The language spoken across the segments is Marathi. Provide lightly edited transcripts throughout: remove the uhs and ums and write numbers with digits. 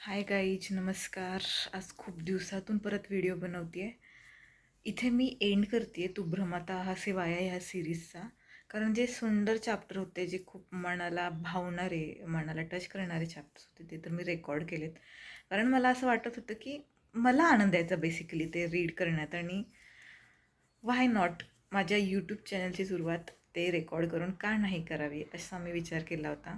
हाय गाईज, नमस्कार. आज खूप दिवसातून परत व्हिडिओ बनवते आहे. इथे मी एंड करते आहे तू भ्रमता हासे वाया ह्या सिरीजचा. कारण जे सुंदर चॅप्टर होते, जे खूप मनाला भावणारे, मनाला टच करणारे चॅप्टर्स होते, ते तर मी रेकॉर्ड केलेत. कारण मला असं वाटत होतं की मला आनंद यायचा बेसिकली ते रीड करण्यात, आणि व्हाय नॉट माझ्या यूट्यूब चॅनलची सुरुवात ते रेकॉर्ड करून का नाही करावी, असा मी विचार केला होता.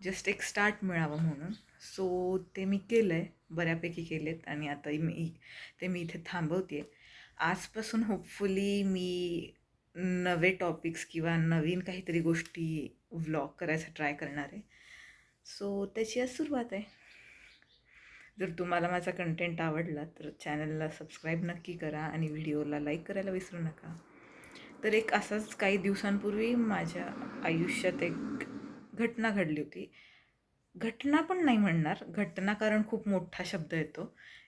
जस्ट एक स्टार्ट मिळावं म्हणून. सो ते मी केलं आहे, बऱ्यापैकी केलेत, आणि आता मी इथे थांबवते आहे. आजपासून होपफुली मी नवे टॉपिक्स किंवा नवीन काहीतरी गोष्टी व्लॉग करायचा ट्राय करणार आहे. सो त्याची आज सुरुवात आहे. जर तुम्हाला माझा कंटेंट आवडला तर चॅनलला सबस्क्राईब नक्की करा आणि व्हिडिओला लाईक करायला विसरू नका. तर एक असाच काही दिवसांपूर्वी माझ्या आयुष्यात एक घटना घडली होती. घटना पण नाही म्हणणार, घटना कारण खूप मोठा शब्द येतो.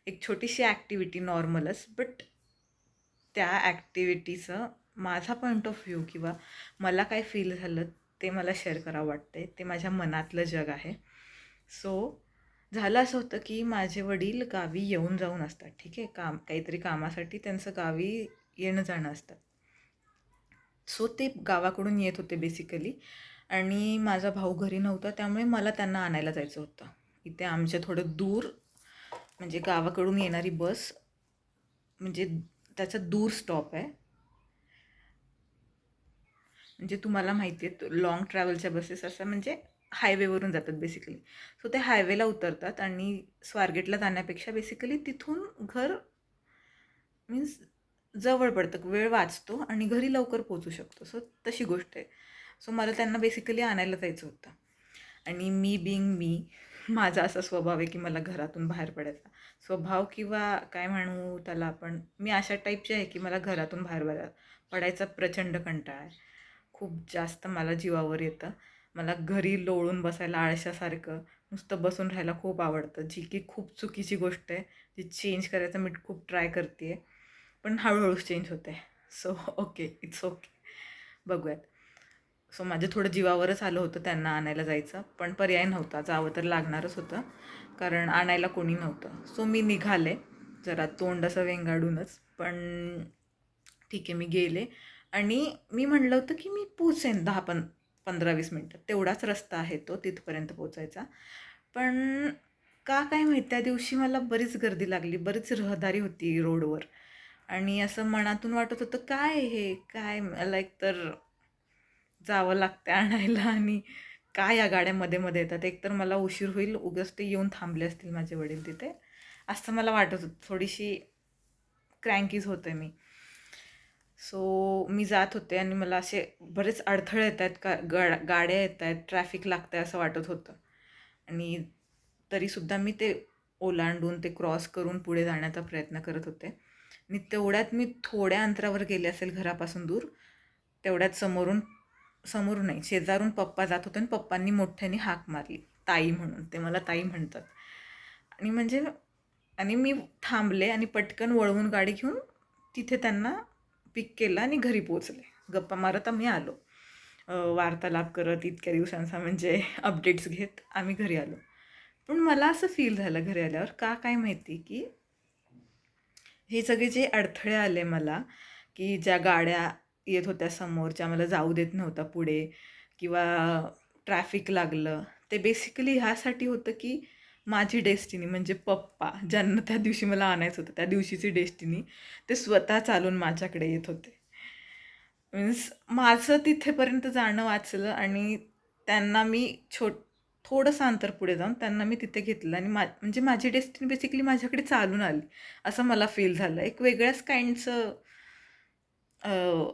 एक छोटीशी ॲक्टिव्हिटी नॉर्मलच, बट त्या ॲक्टिव्हिटीचं माझा पॉईंट ऑफ व्ह्यू किंवा मला काय फील झालं ते मला शेअर करावं वाटते. ते माझ्या मनातलं जग आहे. सो झालं असं होतं की माझे वडील गावी येऊन जाऊन असतात, ठीक आहे, काहीतरी कामासाठी त्यांचं गावी येणं जाणं असतं. सो ते गावाकडून येत होते बेसिकली, आणि माझा भाऊ घरी नव्हता, त्यामुळे मला त्यांना आणायला जायचं होतं. इथे आमच्या थोडं दूर, म्हणजे गावाकडून येणारी बस, म्हणजे त्याचा दूर स्टॉप आहे. म्हणजे तुम्हाला माहिती आहे लॉंग ट्रॅव्हलच्या बसेस असं म्हणजे हायवेवरून जातात बेसिकली. सो ते हायवेला उतरतात आणि स्वारगेटला जाण्यापेक्षा बेसिकली तिथून घर मीन्स जवळ पडतं, वेळ वाचतो आणि घरी लवकर पोचू शकतो. सो तशी गोष्ट आहे. सो मला त्यांना बेसिकली आणायला जायचं होतं. आणि मी बिंग मी, माझा असा स्वभाव आहे की मला घरातून बाहेर पडायचा स्वभाव, किंवा काय म्हणू त्याला आपण, मी अशा टाईपची आहे की मला घरातून बाहेर पडायचा प्रचंड कंटाळा आहे. खूप जास्त मला जीवावर येतं. मला घरी लोळून बसायला आळशासारखं नुसतं बसून राहायला खूप आवडतं, जी की खूप चुकीची गोष्ट आहे. जी चेंज करायचं मी खूप ट्राय करते आहे, पण हळूहळू चेंज होते. सो ओके, इट्स ओके, बघूयात. सो माझं थोडं जीवावरच आलं होतं त्यांना आणायला जायचं, पण पर्याय नव्हता, जावं तर लागणारच होतं, कारण आणायला कोणी नव्हतं. सो मी निघाले, जरा तोंड असं वेंगाडूनच, पण ठीक आहे, मी गेले. आणि मी म्हणलं होतं की मी पोचेन 15-20 मिनटं, तेवढाच रस्ता आहे तो तिथपर्यंत पोचायचा. पण का काय माहीत त्या दिवशी मला बरीच गर्दी लागली, बरीच रहदारी होती रोडवर, आणि असं मनातून वाटत होतं काय हे काय, मला एकतर जावं लागतं आणायला, आणि काय या गाड्या मध्ये मध्ये येतात, एकतर मला उशीर होईल, उगाच ते येऊन थांबले असतील माझे वडील तिथे, असं मला वाटत होतं. थोडीशी क्रँकीज होते मी. सो मी जात होते आणि मला असे बरेच अडथळे येत आहेत, गाड्या येत आहेत, ट्रॅफिक लागतं आहे असं वाटत होतं. आणि तरीसुद्धा मी ते ओलांडून, ते क्रॉस करून पुढे जाण्याचा प्रयत्न करत होते. आणि तेवढ्यात मी थोड्या अंतरावर गेले असेल घरापासून दूर, तेवढ्यात समोरून नाही, शेजारून पप्पा जात होते, आणि पप्पांनी मोठ्याने हाक मारली, ताई म्हणून. ते मला ताई म्हणतात. आणि म्हणजे, आणि मी थांबले आणि पटकन वळवून गाडी घेऊन तिथे त्यांना पिक केलं आणि घरी पोचले. गप्पा मारत आम्ही आलो. वार्तालाप करत इतक्या दिवसांचा म्हणजे अपडेट्स घेत आम्ही घरी आलो. पण मला असं फील झालं घरी आल्यावर, का काय माहिती, की हे सगळे जे अडथळे आले मला, की ज्या गाड्या येत होत्या समोर, ज्या मला जाऊ देत नव्हता पुढे, किंवा ट्रॅफिक लागलं, ते बेसिकली ह्यासाठी होतं की माझी डेस्टिनी म्हणजे पप्पा, ज्यांना त्या दिवशी मला आणायचं होतं, त्या दिवशीची डेस्टिनी, ते स्वतः चालून माझ्याकडे येत होते. मीन्स माझं तिथेपर्यंत जाणं वाचलं, आणि त्यांना मी थोडंसं अंतर पुढे जाऊन त्यांना मी तिथे घेतलं, आणि म्हणजे माझी डेस्टिनी बेसिकली माझ्याकडे चालून आली, असं मला फील झालं. एक वेगळ्याच काइंडचं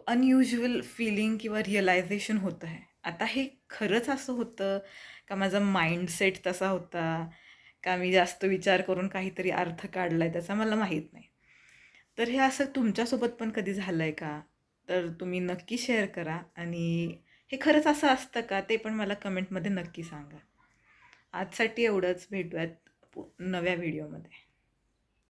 अनयुज्युअल फीलिंग किंवा रिअलायझेशन होतं आहे. आता हे खरंच असं होतं का, माझा माइंडसेट तसा होता का, मी जास्त विचार करून काहीतरी अर्थ काढला आहे त्याचा, मला माहीत नाही. तर हे असं तुमच्यासोबत पण कधी झालं आहे का? तर तुम्ही नक्की शेअर करा, आणि हे खरंच असं असतं का ते पण मला कमेंटमध्ये नक्की सांगा. आजसाठी एवढंच, भेटूयात नव्या व्हिडिओमध्ये.